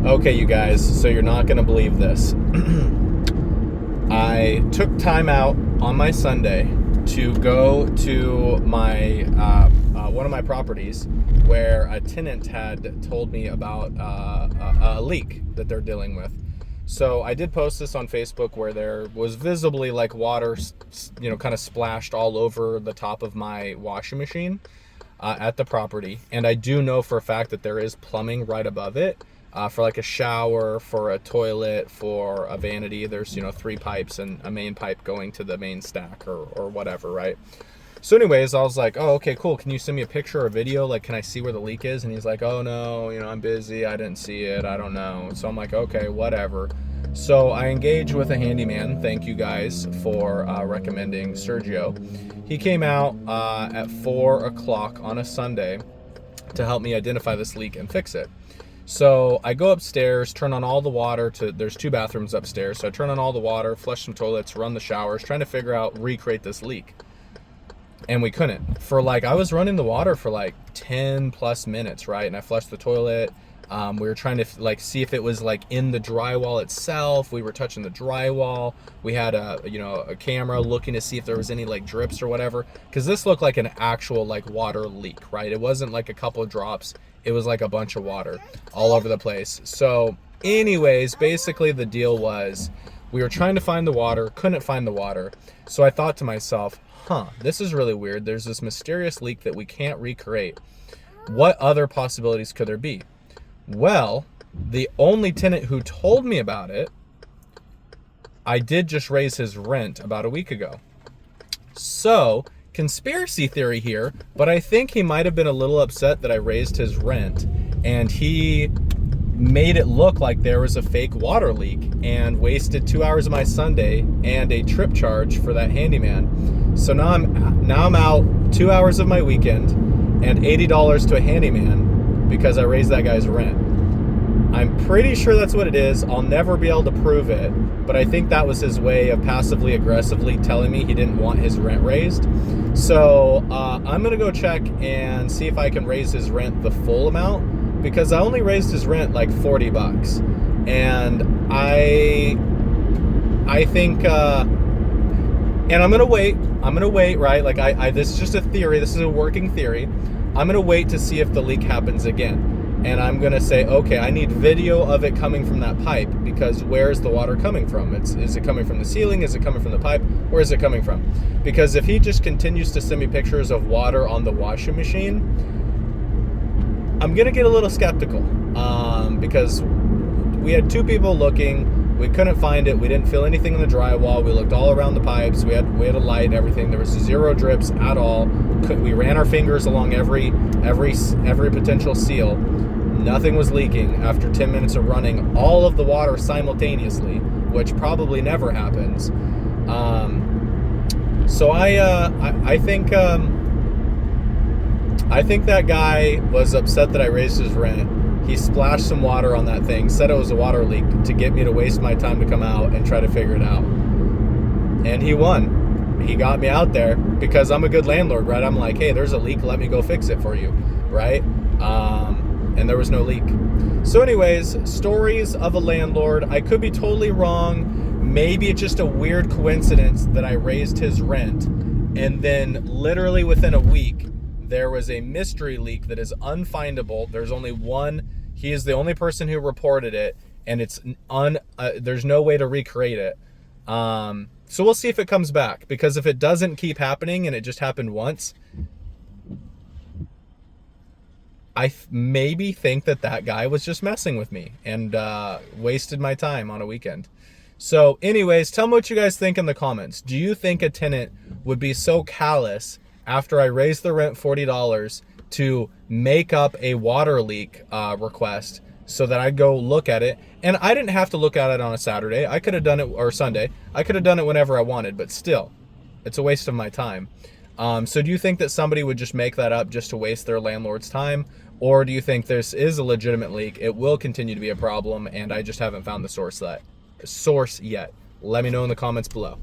Okay, you guys, so you're not going to believe this. I took time out on my Sunday to go to my one of my properties where a tenant had told me about a leak that they're dealing with. So I did post this on Facebook where there was visibly like water, kind of splashed all over the top of my washing machine at the property. And I do know for a fact that there is plumbing right above it. For like a shower, for a toilet, for a vanity. There's 3 pipes and a main pipe going to the main stack or whatever, right? So anyways, I was like, oh, okay, cool. Can you send me a picture or a video? Like, can I see where the leak is? And he's like, oh no, I'm busy. I didn't see it. I don't know. So I'm like, okay, whatever. So I engaged with a handyman. Thank you guys for recommending Sergio. He came out at 4 o'clock on a Sunday to help me identify this leak and fix it. So I go upstairs, turn on all the water there's 2 bathrooms upstairs. So I turn on all the water, flush some toilets, run the showers, trying to figure out, recreate this leak. And we couldn't. I was running the water for like 10 plus minutes, right? And I flushed the toilet. We were trying to see if it was in the drywall itself. We were touching the drywall. We had a camera looking to see if there was any drips or whatever. Cause this looked like an actual water leak, right? It wasn't like a couple of drops. It was like a bunch of water all over the place. So anyways, basically the deal was we were trying to find the water, couldn't find the water. So I thought to myself, this is really weird. There's this mysterious leak that we can't recreate. What other possibilities could there be? Well, the only tenant who told me about it, I did just raise his rent about a week ago. So, conspiracy theory here, but I think he might have been a little upset that I raised his rent and he made it look like there was a fake water leak and wasted 2 hours of my Sunday and a trip charge for that handyman. So now I'm out 2 hours of my weekend and $80 to a handyman because I raised that guy's rent. I'm pretty sure that's what it is. I'll never be able to prove it, but I think that was his way of passively aggressively telling me he didn't want his rent raised. So I'm gonna go check and see if I can raise his rent the full amount, because I only raised his rent like $40, and I think and I'm gonna wait, right? This is just a theory. This is a working theory. I'm gonna wait to see if the leak happens again. And I'm gonna say, okay, I need video of it coming from that pipe, because where's the water coming from? Is it coming from the ceiling? Is it coming from the pipe? Where is it coming from? Because if he just continues to send me pictures of water on the washing machine, I'm gonna get a little skeptical, because we had 2 people looking. We couldn't find it. We didn't feel anything in the drywall. We looked all around the pipes. We had a light and everything. There was 0 drips at all. We ran our fingers along every potential seal. Nothing was leaking after 10 minutes of running all of the water simultaneously, which probably never happens. So I think that guy was upset that I raised his rent. He splashed some water on that thing, said it was a water leak to get me to waste my time to come out and try to figure it out. And he won. He got me out there because I'm a good landlord, right? I'm like, hey, there's a leak. Let me go fix it for you, right? And there was no leak. So anyways, stories of a landlord. I could be totally wrong. Maybe it's just a weird coincidence that I raised his rent, and then literally within a week, there was a mystery leak that is unfindable. There's only one. He is the only person who reported it, and it's there's no way to recreate it. So we'll see if it comes back, because if it doesn't keep happening and it just happened once, I maybe think that guy was just messing with me and wasted my time on a weekend. So anyways, tell me what you guys think in the comments. Do you think a tenant would be so callous after I raised the rent $40 to make up a water leak request so that I'd go look at it? And I didn't have to look at it on a Saturday. I could have done it, or Sunday. I could have done it whenever I wanted, but still, it's a waste of my time. So do you think that somebody would just make that up just to waste their landlord's time? Or do you think this is a legitimate leak? It will continue to be a problem, and I just haven't found the source yet. Let me know in the comments below.